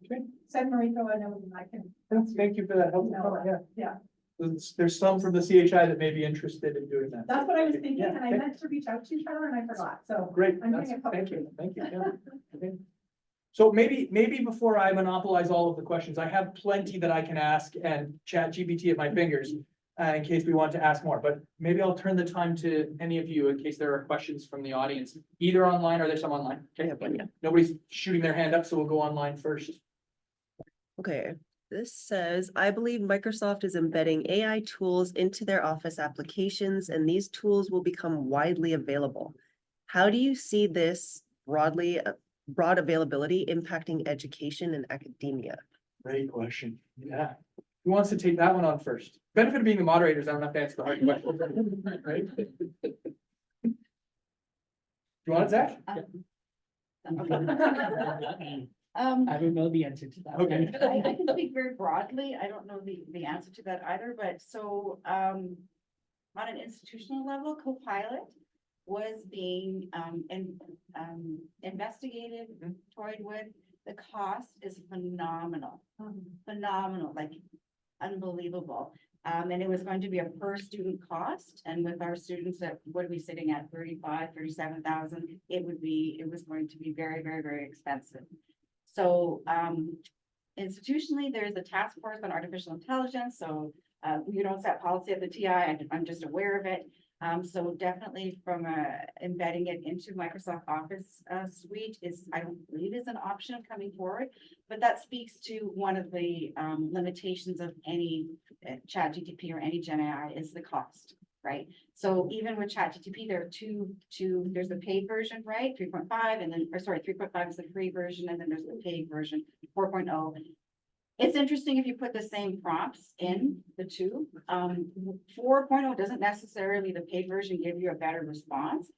send Mariko a note and I can. Thank you for that helpful No, comment. Yeah. yeah, There's some from the CHI that may be interested in doing that. that's what I was thinking, Yeah, and I meant to reach out to you, Trevor, and I forgot, so. Great. I'm doing it Thank you. publicly. Thank you. Yeah. Okay. So maybe before I monopolize all of the questions, I have plenty that I can ask and ChatGPT at my fingers in case we want to ask more, but maybe I'll turn the time to any of you in case there are questions from the audience, either online or there's some online. Okay. Nobody's shooting their hand up, so we'll go online first. Okay, this says, I believe Microsoft is embedding AI tools into their Office applications, and these tools will become widely available. How do you see this broad availability impacting education and academia? Great question. Yeah. Who wants to take that one on first? Benefit of being the moderators, I don't have to answer the hard question. Right? You want it, Zach? I don't know the answer to that. Okay. I can speak very broadly. I don't know the answer to that either, but so, on an institutional level, Copilot was being, investigated, toyed with. The cost is phenomenal, like unbelievable. And it was going to be a per student cost. And with our students at, what are we sitting at, 37,000, it was going to be very, very, very expensive. So institutionally, there's a task force on artificial intelligence. So you don't set policy at the TI, I'm just aware of it. So definitely from embedding it into Microsoft Office suite I don't believe is an option coming forward, but that speaks to one of the limitations of any ChatGPT or any Gen AI is the cost, right? So even with ChatGPT, there are there's the paid version, right? 3.5 and then, 3.5 is the free version and then there's the paid version, 4.0. It's interesting if you put the same prompts in the two. 4.0 doesn't necessarily, the paid version, give you a better response.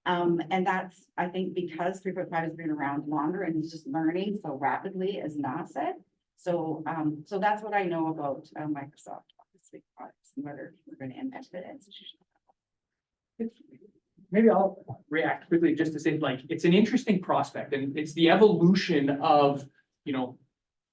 And that's, I think, because 3.5 has been around longer and it's just learning so rapidly, as Na said. So, so that's what I know about Microsoft Office Suite products and whether we're going to embed it in. Maybe I'll react quickly just to say, like, it's an interesting prospect and it's the evolution of, you know,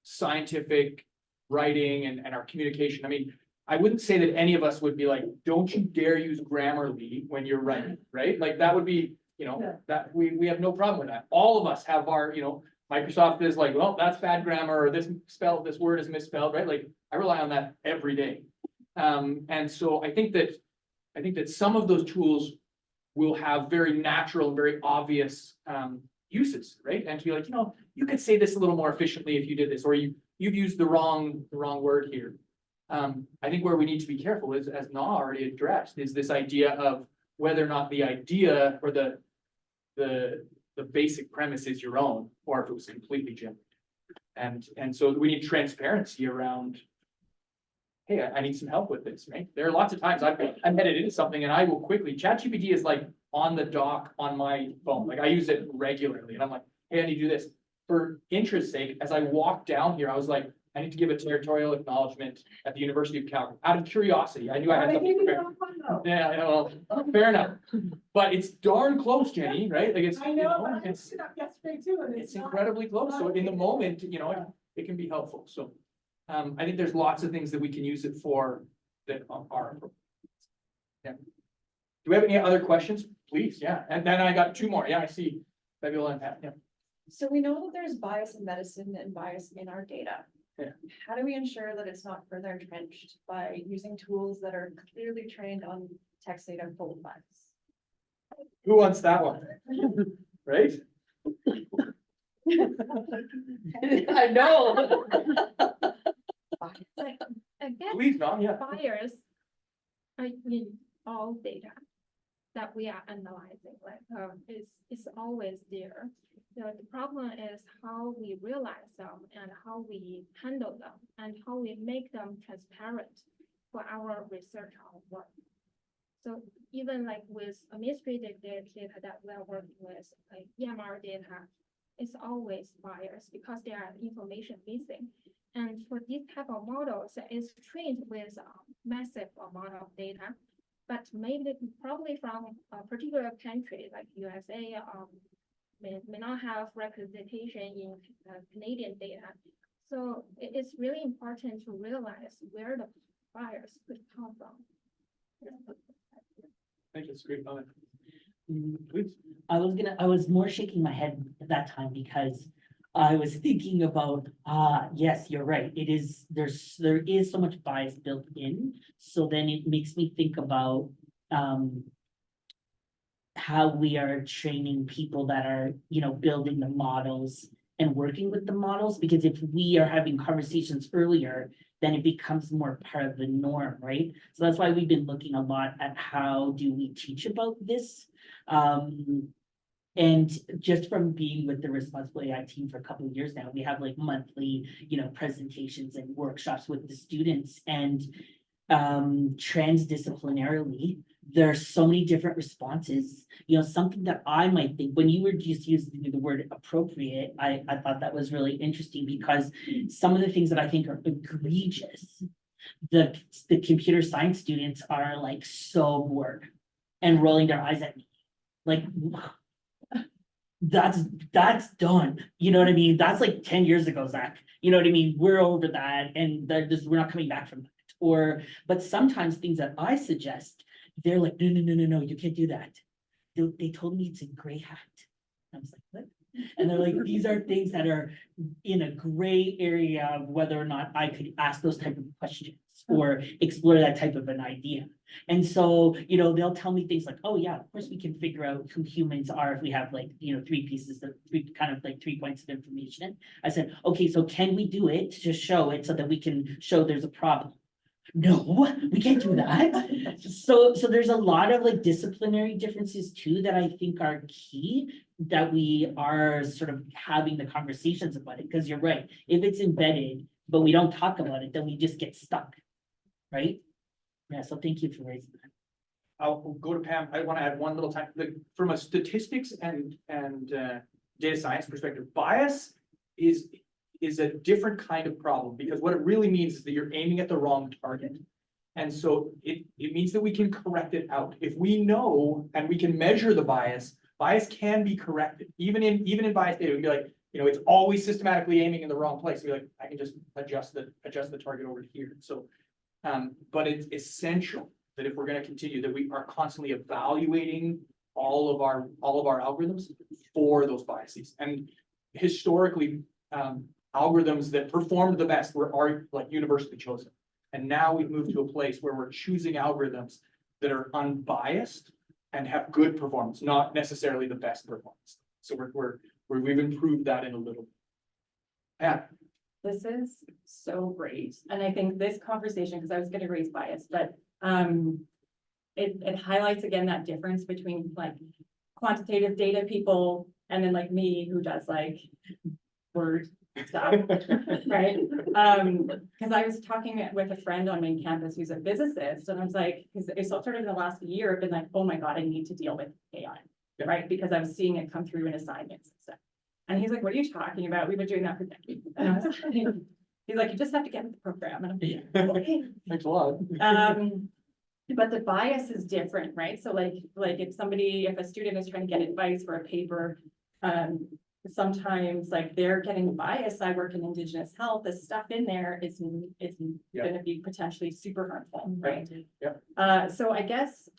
scientific writing and our communication. I mean, I wouldn't say that any of us would be like, don't you dare use Grammarly when you're writing, right? Like, that would be, you know, that we have no problem with that. All of us have our, you know, Microsoft is like, well, that's bad grammar, or this word is misspelled, right? Like, I rely on that every day. And so I think that some of those tools will have very natural, very obvious uses, right? And to be like, you know, you could say this a little more efficiently if you did this, or you've used the wrong word here. I think where we need to be careful is, as Na already addressed, is this idea of whether or not the idea or the basic premise is your own, or if it was completely generated. And so we need transparency around, hey, I need some help with this, right? There are lots of times I'm headed into something and I will quickly, ChatGPT is like on the dock on my phone. Like, I use it regularly and I'm like, hey, I need to do this. For interest's sake, as I walked down here, I was like, I need to give a territorial acknowledgement at the University of Calgary, out of curiosity. I knew I had something prepared. Yeah, I know, fair enough. But it's darn close, Jenny, right? Like, it's, I you know, know, but I it's, looked it up yesterday too, and it's not- incredibly close. So in the moment, you know, it can be helpful. So I think there's lots of things that we can use it for that are. Yeah. Do we have any other questions? Please, yeah. And then I got two more. Yeah, I see. Fabiola and Pat, yeah. So we know that there's bias in medicine and bias in our data. Yeah. How do we ensure that it's not further entrenched by using tools that are clearly trained on text data full of bias? Who wants that one? Right? I know. Like, again, Please, not, yeah. bias are in all data that we are analyzing, like, it's always there. The problem is how we realize them and how we handle them and how we make them transparent for our research or work. So even like with administrative data that we are working with, like EMR data, it's always biased because there are information missing. And for these type of models, it's trained with a massive amount of data, but maybe probably from a particular country like USA, may not have representation in Canadian data. So it's really important to realize where the bias could come from. Thank you, it's a great comment. Mm, Please. I was more shaking my head at that time because I was thinking about, yes, you're right. There is so much bias built in. So then it makes me think about, how we are training people that are, you know, building the models and working with the models, because if we are having conversations earlier, then it becomes more part of the norm, right? So that's why we've been looking a lot at how do we teach about this. And just from being with the Responsible AI team for a couple of years now, we have like monthly, you know, presentations and workshops with the students, and transdisciplinarily, there are so many different responses. You know, something that I might think, when you were just using the word appropriate, I thought that was really interesting, because some of the things that I think are egregious, the computer science students are like so bored and rolling their eyes at me. Like, that's done. You know what I mean? That's like 10 years ago, Zach. You know what I mean? We're over that, and we're not coming back from that. But sometimes things that I suggest, they're like, no, you can't do that. They told me it's a gray hat. I was like, what? And they're like, these are things that are in a gray area of whether or not I could ask those type of questions or explore that type of an idea. And so, you know, they'll tell me things like, oh yeah, of course we can figure out who humans are if we have like, you know, three points of information. I said, okay, so can we do it to show it so that we can show there's a problem? No, we can't do that. So there's a lot of like disciplinary differences too that I think are key, that we are sort of having the conversations about it. Because you're right, if it's embedded, but we don't talk about it, then we just get stuck, right? Yeah, so thank you for raising that. I'll go to Pam. I want to add one little time, from a statistics and data science perspective, bias is a different kind of problem, because what it really means is that you're aiming at the wrong target. And so it means that we can correct it out. If we know and we can measure the bias can be corrected. Even in bias data, we can be like, it's always systematically aiming in the wrong place. We're like, I can just adjust the target over here. So, but it's essential that if we're going to continue, that we are constantly evaluating all of our algorithms for those biases. And historically, algorithms that performed the best are like universally chosen. And now we've moved to a place where we're choosing algorithms that are unbiased and have good performance, not necessarily the best performance. So we've improved that in a little. Yeah. This is so great. And I think this conversation, because I was gonna raise bias, but it highlights again that difference between like quantitative data people and then like me who does like word stuff, right? Because I was talking with a friend on main campus who's a physicist, and I was like, because it's sort of in the last year, I've been like, oh my God, I need to deal with AI, right? Because I was seeing it come through in assignments and stuff. And he's like, what are you talking about? We've been doing that for decades. And I was like, he's like, you just have to get with the program. And I'm like, okay. Thanks a lot. But the bias is different, right? So like if a student is trying to get advice for a paper, sometimes like they're getting biased. I work in Indigenous health. The stuff in there is going to be potentially super harmful, right? Yeah. So I guess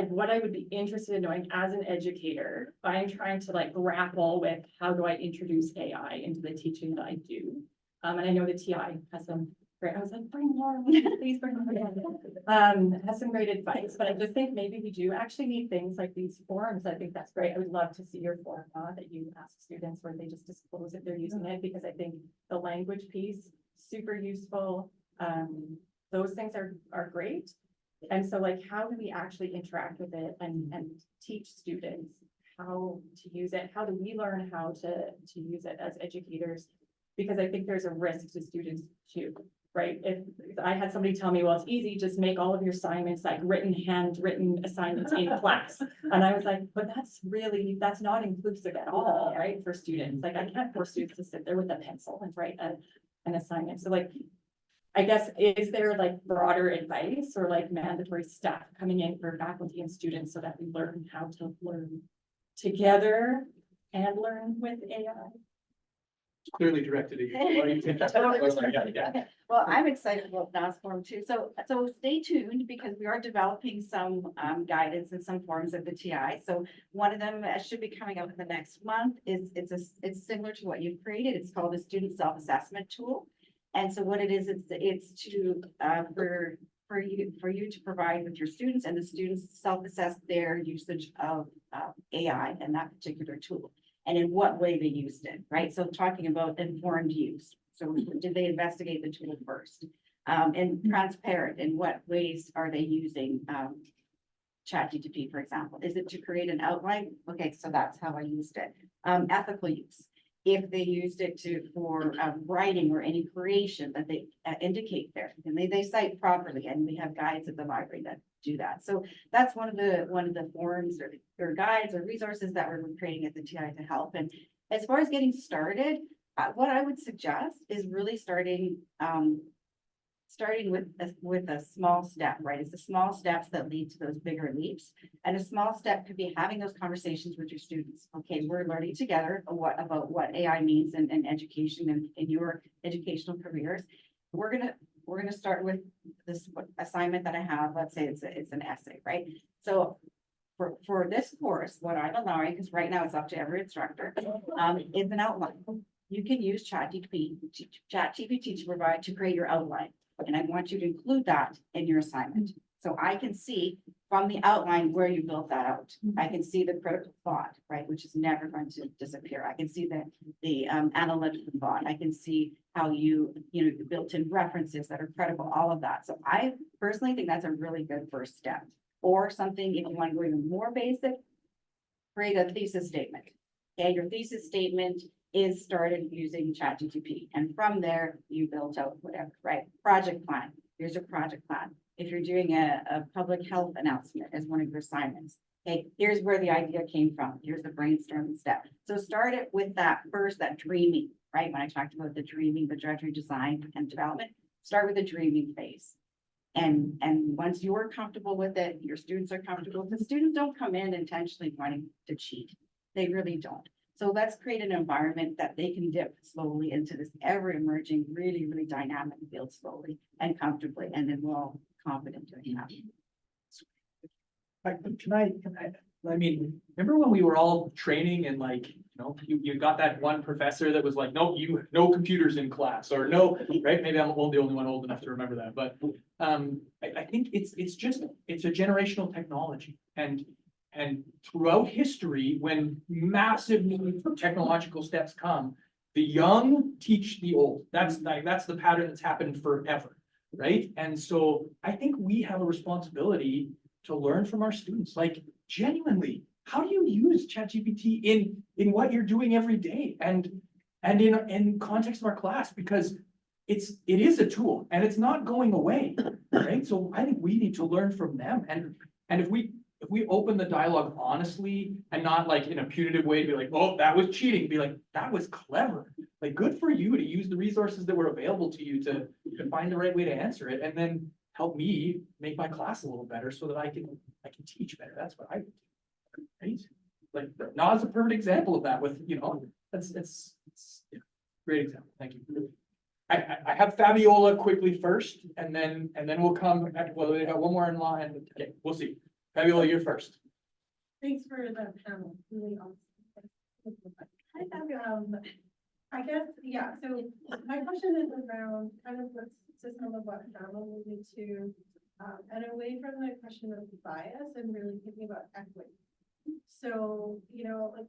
what I would be interested in knowing as an educator, I'm trying to like grapple with how do I introduce AI into the teaching that I do. And I know the TI has some great, I was like, bring more, please bring more. Has some great advice, but I just think maybe we do actually need things like these forums. I think that's great. I would love to see your forum that you ask students where they just disclose if they're using it, because I think the language piece, super useful. Those things are great. And so like, how do we actually interact with it and teach students how to use it? How do we learn how to use it as educators? Because I think there's a risk to students too, right? If I had somebody tell me, well, it's easy, just make all of your assignments like handwritten assignments in class. And I was like, but that's not inclusive at all, right? For students, like I can't force students to sit there with a pencil and write an assignment. So like, I guess, is there like broader advice or like mandatory stuff coming in for faculty and students so that we learn how to learn together and learn with AI? It's clearly directed at you. Why don't you take that? Yeah. Well, I'm excited about NAS forum too. So stay tuned because we are developing some guidance and some forms of the TI. So one of them should be coming out in the next month. It's similar to what you've created. It's called a student self-assessment tool. And so what it is, it's to for you to provide with your students, and the students self-assess their usage of AI and that particular tool, and in what way they used it, right? So talking about informed use. So did they investigate the tool first? And transparent, in what ways are they using ChatGPT, for example? Is it to create an outline? Okay, so that's how I used it. Ethical use. If they used it for writing or any creation that they indicate there, and they cite properly, and we have guides at the library that do that. So that's one of the forums or guides or resources that we're creating at the TI to help. And as far as getting started, what I would suggest is really starting with a small step, right? It's the small steps that lead to those bigger leaps. And a small step could be having those conversations with your students. Okay, we're learning together about what AI means in education and in your educational careers. We're gonna start with this assignment that I have. Let's say it's an essay, right? So for this course, what I'm allowing, because right now it's up to every instructor, is an outline. You can use ChatGPT to create your outline. And I want you to include that in your assignment. So I can see from the outline where you built that out. I can see the critical thought, right, which is never going to disappear. I can see the analytical thought. I can see how you the built-in references that are credible, all of that. So I personally think that's a really good first step. Or something, if you want to go even more basic, create a thesis statement. Okay, your thesis statement is started using ChatGPT. And from there, you built out whatever, right? Project plan. Here's your project plan. If you're doing a public health announcement as one of your assignments, okay, here's where the idea came from. Here's the brainstorming step. So start it with that first, that dreaming, right? When I talked about the dreaming, the directory design and development, start with the dreaming phase. And once you're comfortable with it, your students are comfortable. The students don't come in intentionally wanting to cheat. They really don't. So let's create an environment that they can dip slowly into this ever emerging, really, really dynamic field slowly and comfortably, and then we're all confident doing that. I mean, remember when we were all training and like, you got that one professor that was like, no, no computers in class, or no, right? Maybe I'm the only one old enough to remember that, but I think it's a generational technology, and throughout history, when massive technological steps come, the young teach the old. That's the pattern that's happened forever, right? And so I think we have a responsibility to learn from our students, like genuinely, how do you use ChatGPT in what you're doing every day and in context of our class, because it is a tool and it's not going away, right? So I think we need to learn from them, and if we open the dialogue honestly and not like in a punitive way to be like, oh, that was cheating, be like, that was clever, like good for you to use the resources that were available to you to find the right way to answer it, and then help me make my class a little better so that I can teach better. That's what I would do, right? Like Na's a perfect example of that with, it's yeah, great example. Thank you. I have Fabiola quickly first, and then we'll come at, well, we got one more in line. Okay, we'll see. Fabiola, you're first. Thanks for the panel, really awesome. Hi, Fabio. I guess, yeah, so my question is around kind of the system of what panel will lead to, and away from the question of bias and really thinking about equity. So, like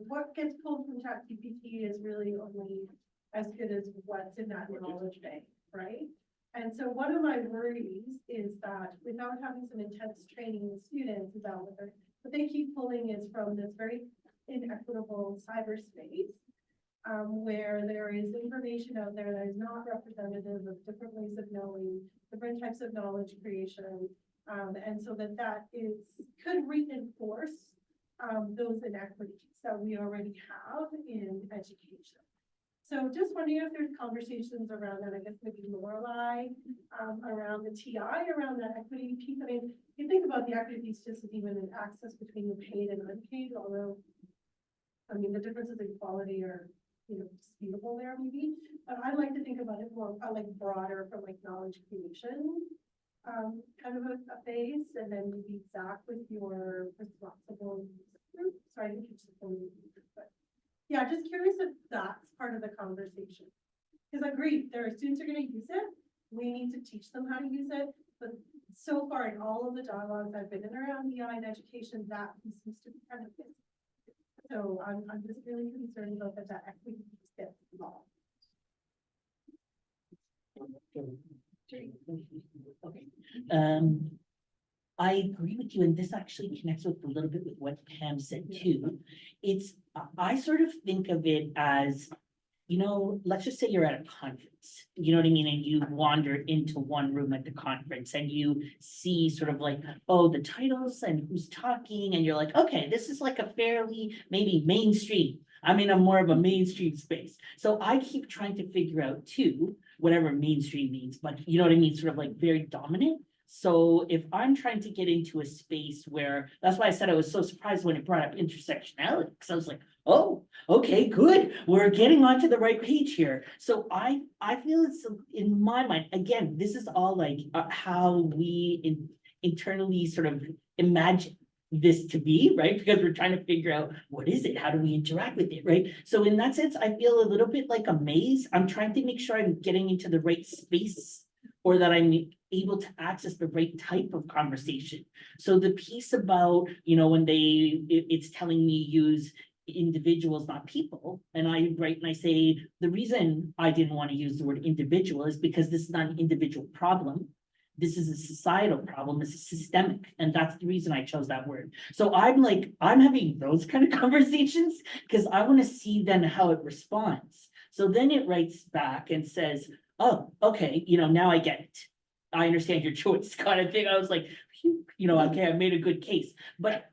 what gets pulled from ChatGPT is really only as good as what's in that knowledge bank, right? And so one of my worries is that without having some intense training with students about what they keep pulling is from this very inequitable cyberspace, where there is information out there that is not representative of different ways of knowing, different types of knowledge creation, and so that could reinforce those inequities that we already have in education. So just wondering if there's conversations around that, I guess maybe Lorelei, around the TI, around that equity piece. I mean, you think about the equity piece just as even an access between the paid and unpaid, although, I mean, the differences in quality are, disputable there maybe. But I like to think about it more like broader from like knowledge creation, kind of a phase, and then maybe Zach with your responsible group. Sorry, I didn't catch the full name, but yeah, just curious if that's part of the conversation. Because I agree, there are students who are going to use it. We need to teach them how to use it. But so far in all of the dialogues I've been in around EI and education, that seems to be kind of missing. So I'm just really concerned about that equity gets involved. Okay. I agree with you, and this actually connects with a little bit with what Pam said too. I sort of think of it as, let's just say you're at a conference, you know what I mean? And you wander into one room at the conference and you see sort of like, oh, the titles and who's talking, and you're like, okay, this is like a fairly maybe mainstream. I'm in a more of a mainstream space. So I keep trying to figure out too, whatever mainstream means, but you know what I mean? Sort of like very dominant. So if I'm trying to get into a space where, that's why I said I was so surprised when it brought up intersectionality, because I was like, oh, okay, good. We're getting onto the right page here. So I feel it's in my mind, again, this is all like how we internally sort of imagine this to be, right? Because we're trying to figure out what is it? How do we interact with it, right? So in that sense, I feel a little bit like a maze. I'm trying to make sure I'm getting into the right space, or that I'm able to access the right type of conversation. So the piece about, when it's telling me use individuals, not people, and I write and I say, the reason I didn't want to use the word individual is because this is not an individual problem. This is a societal problem. It's systemic. And that's the reason I chose that word. So I'm having those kind of conversations because I want to see then how it responds. So then it writes back and says, oh, okay, now I get it. I understand your choice kind of thing. I was like, phew, you know, okay, I made a good case. But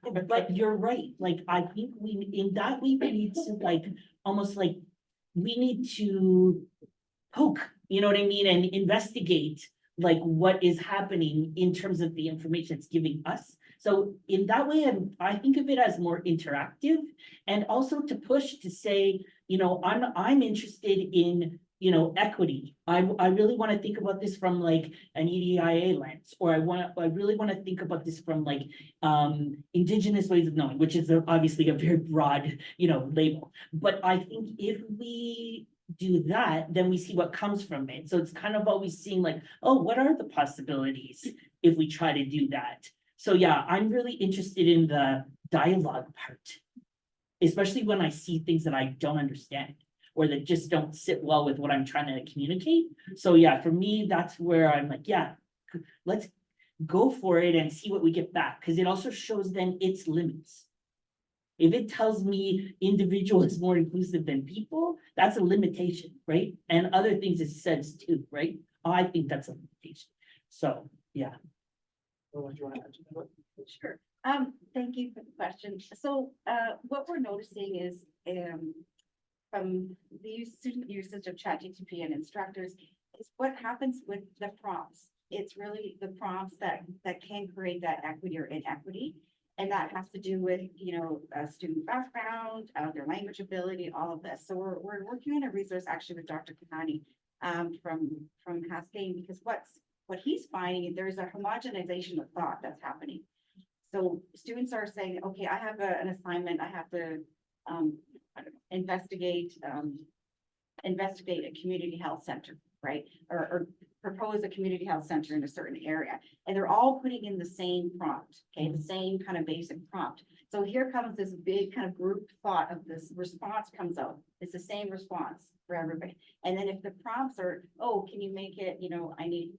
you're right, like, I think we, in that way, we need to like, almost like, we need to poke, you know what I mean, and investigate like what is happening in terms of the information it's giving us. So in that way, I think of it as more interactive, and also to push to say, you know, I'm interested in, you know, equity. I really want to think about this from like an EDIA lens, or I really want to think about this from like indigenous ways of knowing, which is obviously a very broad, you know, label. But I think if we do that, then we see what comes from it. So it's kind of always seeing like, oh, what are the possibilities if we try to do that? So yeah, I'm really interested in the dialogue part, especially when I see things that I don't understand or that just don't sit well with what I'm trying to communicate. So yeah, for me, that's where I'm like, yeah, let's go for it and see what we get back, because it also shows then its limits. If it tells me individual is more inclusive than people, that's a limitation, right? And other things it says too, right? I think that's a limitation. So, yeah. What do you want to add to that? Sure. Thank you for the question. So, what we're noticing is, from the student usage of ChatGPT and instructors, is what happens with the prompts. It's really the prompts that can create that equity or inequity. And that has to do with, you know, student background, their language ability, all of this. So we're working on a resource actually with Dr. Kahani from Haskayne, because what he's finding, there's a homogenization of thought that's happening. So students are saying, okay, I have an assignment, I have to I don't know, investigate a community health center, right? Or propose a community health center in a certain area. And they're all putting in the same prompt, okay, the same kind of basic prompt. So here comes this big kind of group thought of this response comes out. It's the same response for everybody. And then if the prompts are, oh, can you make it, you know, I need,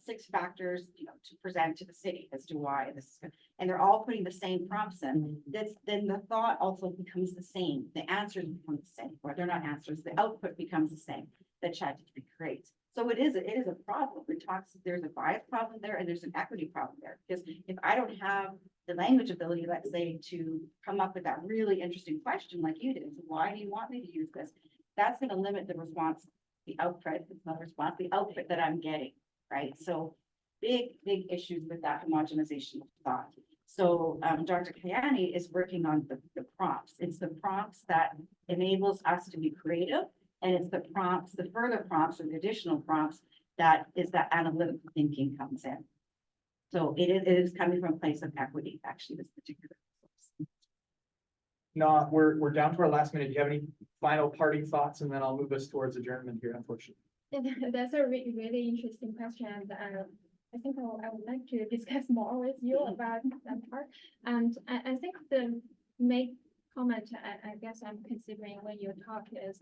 6 factors, you know, to present to the city as to why this is, and they're all putting the same prompts in, then the thought also becomes the same. The answers become the same, or they're not answers, the output becomes the same that ChatGPT creates. So it is a problem. There's a bias problem there, and there's an equity problem there. Because if I don't have the language ability, let's say, to come up with that really interesting question like you did, why do you want me to use this? That's going to limit the response, the output, it's not a response, the output that I'm getting, right? So big issues with that homogenization of thought. So Dr. Kayani is working on the prompts. It's the prompts that enables us to be creative. And it's the prompts, the further prompts or the additional prompts that is that analytical thinking comes in. So it is coming from a place of equity, actually, this particular. No, we're down to our last minute. Do you have any final parting thoughts? And then I'll move us towards adjournment here, unfortunately. That's a really interesting question. And I think I would like to discuss more with you about that part. And I think the main comment I guess I'm considering when you talk is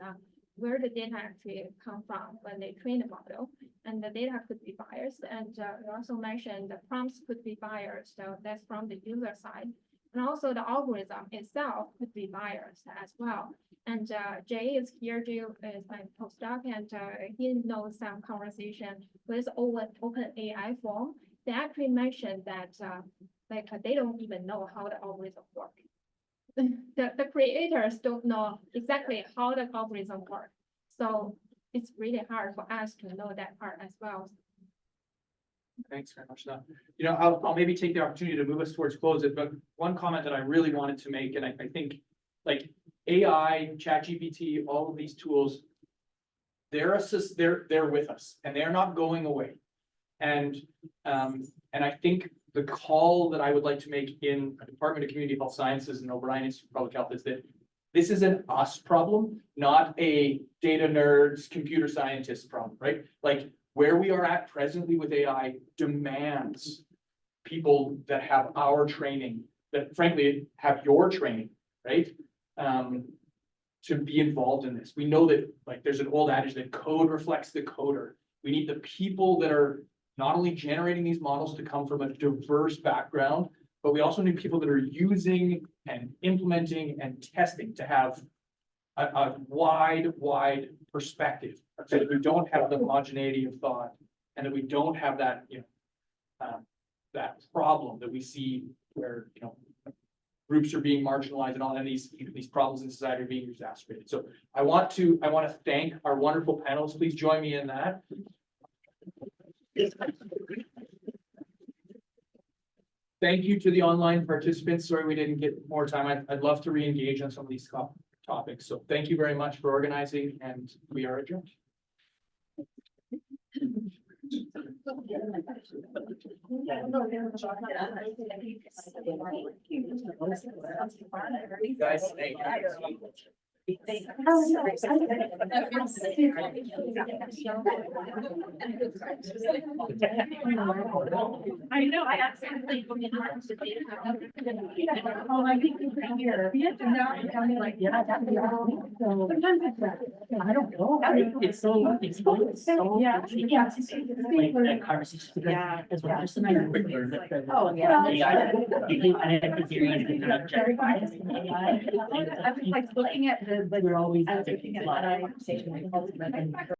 where the data actually come from when they train the model, and the data could be biased. And you also mentioned the prompts could be biased, so that's from the user side. And also the algorithm itself could be biased as well. And Jay is here, Jay is my postdoc, and he knows some conversation with open AI forum. They actually mentioned that they don't even know how the algorithm works. The creators don't know exactly how the algorithm works. So it's really hard for us to know that part as well. Thanks very much. You know, I'll maybe take the opportunity to move us towards close it, but one comment that I really wanted to make, and I think like AI, ChatGPT, all of these tools, they're with us and they're not going away. And I think the call that I would like to make in the Department of Community Health Sciences and O'Brien Institute of Public Health is that this is an us problem, not a data nerds, computer scientists problem, right? Like where we are at presently with AI demands people that have our training, that frankly have your training, right? To be involved in this. We know that like there's an old adage that code reflects the coder. We need the people that are not only generating these models to come from a diverse background, but we also need people that are using and implementing and testing to have a wide perspective, so that we don't have the homogeneity of thought and that we don't have that, that problem that we see where, groups are being marginalized and all, and these problems in society are being exacerbated. So I want to thank our wonderful panelists. Please join me in that. Thank you to the online participants. Sorry we didn't get more time. I'd love to re-engage on some of these topics. So thank you very much for organizing, and we are adjourned. Guys, thank you. I know, I accidentally. Oh, I think it's right here. We have to now tell me like, yeah. Sometimes it's that. I don't know. It's so. Yeah. Yeah. Like that conversation. because- Yeah. As well, just another quick learn with the- Oh, yeah. AI. You think I have to do anything I about was like looking at the, like, We're always. I was looking at that conversation.